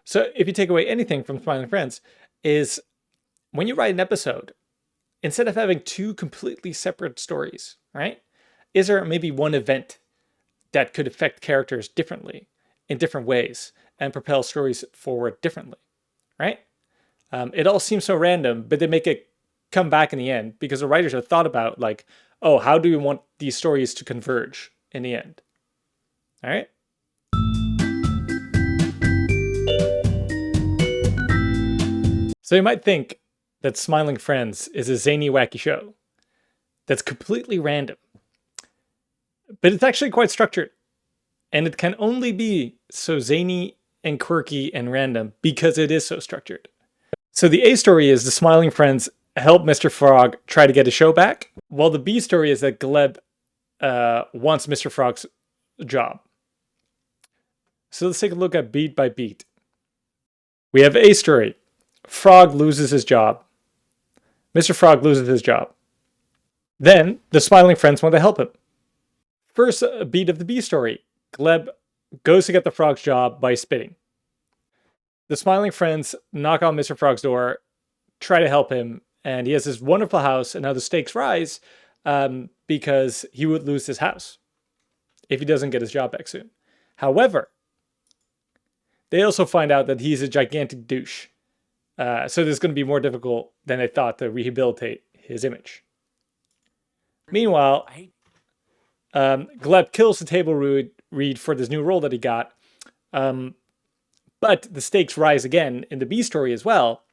So if you take away anything from Smiling Friends, is when you write an episode, instead of having two completely separate stories, right? Is there maybe one event that could affect characters differently in different ways and propel stories forward differently, right? It all seems so random, but they make it come back in the end because the writers have thought about like, oh, how do we want these stories to converge in the end? All right. So you might think that Smiling Friends is a zany, wacky show that's completely random, but it's actually quite structured. And it can only be so zany and quirky and random because it is so structured. So the A story is the Smiling Friends help Mr. Frog try to get his show back, while the B story is that Gleb wants Mr. Frog's job. So let's take a look at beat by beat. We have A story. Frog loses his job. Mr. Frog loses his job. Then the Smiling Friends want to help him. First beat of the B story. Gleb goes to get the frog's job by spitting. The Smiling Friends knock on Mr. Frog's door, try to help him, and he has this wonderful house, and now the stakes rise because he would lose his house if he doesn't get his job back soon. However, they also find out that he's a gigantic douche. So this is going to be more difficult than they thought to rehabilitate his image. Meanwhile, Gleb kills the table read for this new role that he got. But the stakes rise again in the B story as well.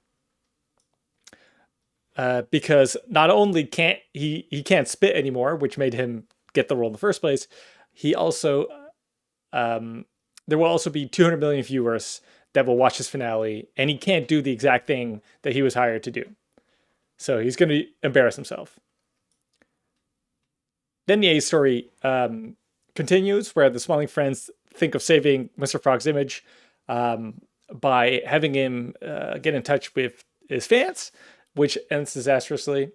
Because not only can't he can't spit anymore, which made him get the role in the first place, he also there will also be 200 million viewers that will watch his finale, and he can't do the exact thing that he was hired to do. So he's going to embarrass himself. Then the A story continues, where the Smiling Friends think of saving Mr. Frog's image by having him get in touch with his fans, which ends disastrously.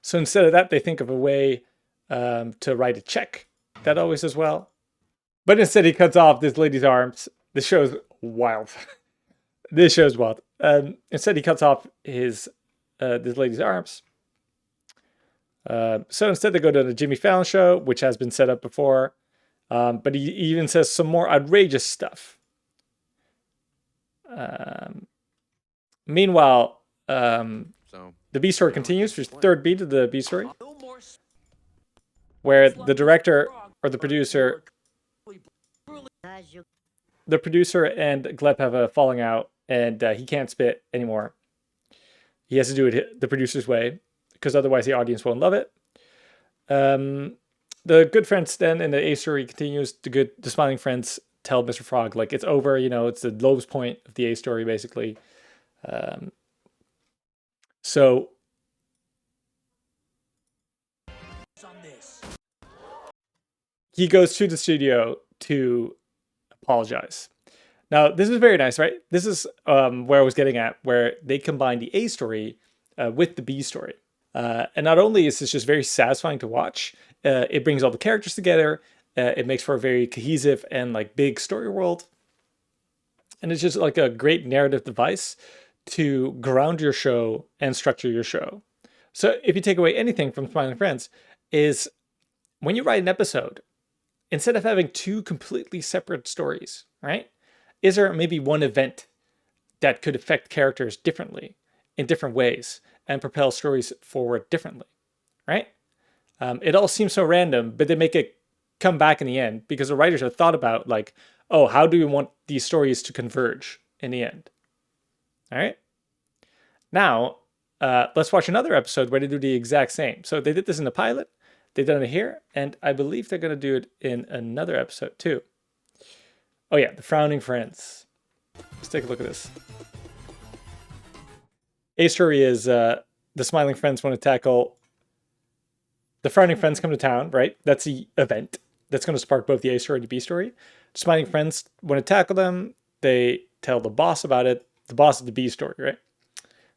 So instead of that, they think of a way to write a check that always does well. But instead, he cuts off this lady's arms. This show's wild. This show's wild. Instead, he cuts off this lady's arms. So instead, they go to the Jimmy Fallon show, which has been set up before. But he even says some more outrageous stuff. Meanwhile, the B story continues. There's the third beat of the B story, where the director or the producer and Gleb have a falling out, and he can't spit anymore. He has to do it the producer's way, because otherwise the audience won't love it. The good friends then in the A story continues. The Smiling Friends tell Mr. Frog like it's over. You know, it's the lowest point of the A story basically. So he goes to the studio to apologize. Now, this is very nice, right? This is where I was getting at, where they combine the A story with the B story. And not only is this just very satisfying to watch, it brings all the characters together. It makes for a very cohesive and like big story world. And it's just like a great narrative device to ground your show and structure your show. So if you take away anything from Smiling Friends, is when you write an episode, instead of having two completely separate stories, right? Is there maybe one event that could affect characters differently in different ways and propel stories forward differently, right? It all seems so random, but they make it come back in the end because the writers have thought about like, oh, how do we want these stories to converge in the end? All right. Now, let's watch another episode where they do the exact same. So they did this in the pilot. They've done it here. And I believe they're going to do it in another episode too. Oh yeah, the Frowning Friends. Let's take a look at this. A story is the Smiling Friends want to tackle... The Frowning Friends come to town, right? That's the event that's going to spark both the A story and the B story. The Smiling Friends want to tackle them. They tell the boss about it. The boss is the B story, right?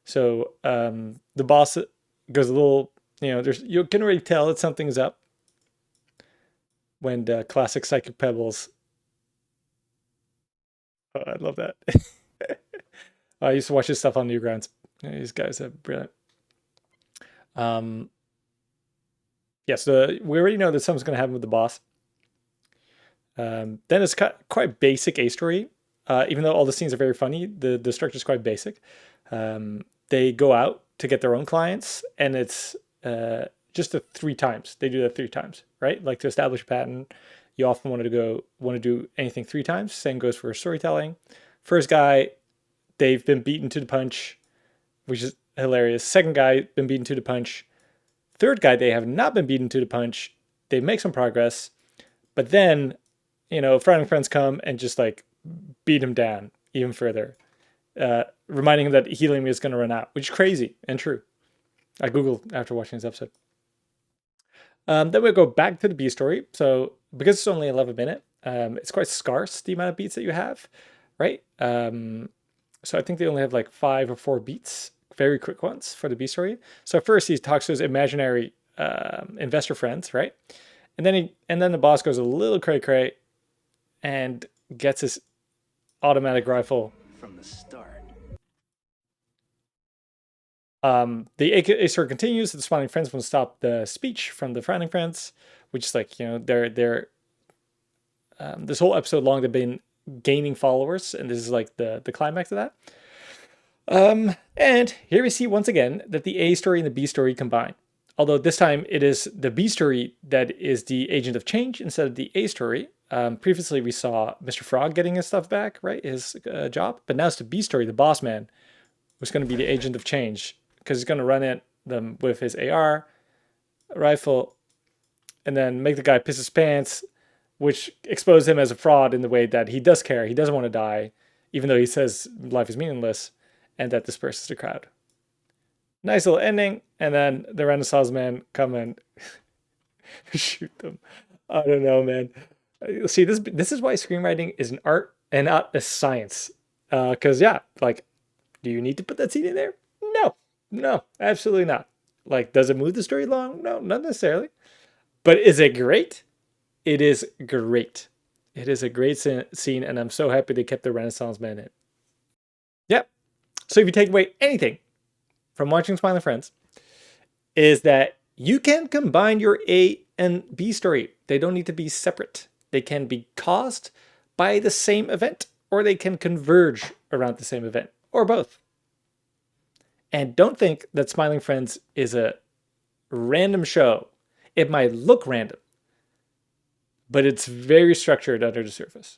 So the boss goes a little, you can already tell that something's up when the classic Psychic Pebbles Oh, I love that. I used to watch his stuff on Newgrounds. Yeah, these guys are brilliant. Yeah, so we already know that something's going to happen with the boss. Then it's quite basic A story. Even though all the scenes are very funny, the structure is quite basic. They go out to get their own clients, and it's just 3 times. They do that 3 times, right? Like to establish a pattern, you often want to do anything 3 times. Same goes for storytelling. First guy, they've been beaten to the punch, which is hilarious. Second guy, been beaten to the punch. Third guy, they have not been beaten to the punch. They make some progress, but then, frowning friends come and just like beat him down even further, reminding him that helium is going to run out, which is crazy and true. I Googled after watching this episode. Then we'll go back to the B story. So because it's only 11 minutes, it's quite scarce, the amount of beats that you have, right? So I think they only have like 5 or 4 beats, very quick ones for the B story. So first he talks to his imaginary investor friends, right? And then the boss goes a little cray-cray and gets his automatic rifle from the start. The A story continues. The smiling friends won't stop the speech from the frowning friends, which is like, they're this whole episode long they've been gaining followers, and this is like the climax of that. And here we see once again that the A story and the B story combine. Although this time it is the B story that is the agent of change instead of the A story. Previously we saw Mr. Frog getting his stuff back, right? His job. But now it's the B story, the boss man, who's going to be the agent of change, because he's going to run at them with his AR rifle and then make the guy piss his pants, which exposes him as a fraud in the way that he does care. He doesn't want to die, even though he says life is meaningless and that disperses the crowd. Nice little ending, and then the Renaissance man come and shoot them. I don't know, man. See, this is why screenwriting is an art and not a science. Because yeah, like, do you need to put that scene in there? No, absolutely not. Like, does it move the story along? No, not necessarily. But is it great? It is great. It is a great scene, and I'm so happy they kept the Renaissance man in. Yep. So if you take away anything from watching Smiling Friends, is that you can combine your A and B story. They don't need to be separate. They can be caused by the same event, or they can converge around the same event, or both. And don't think that Smiling Friends is a random show. It might look random, but it's very structured under the surface.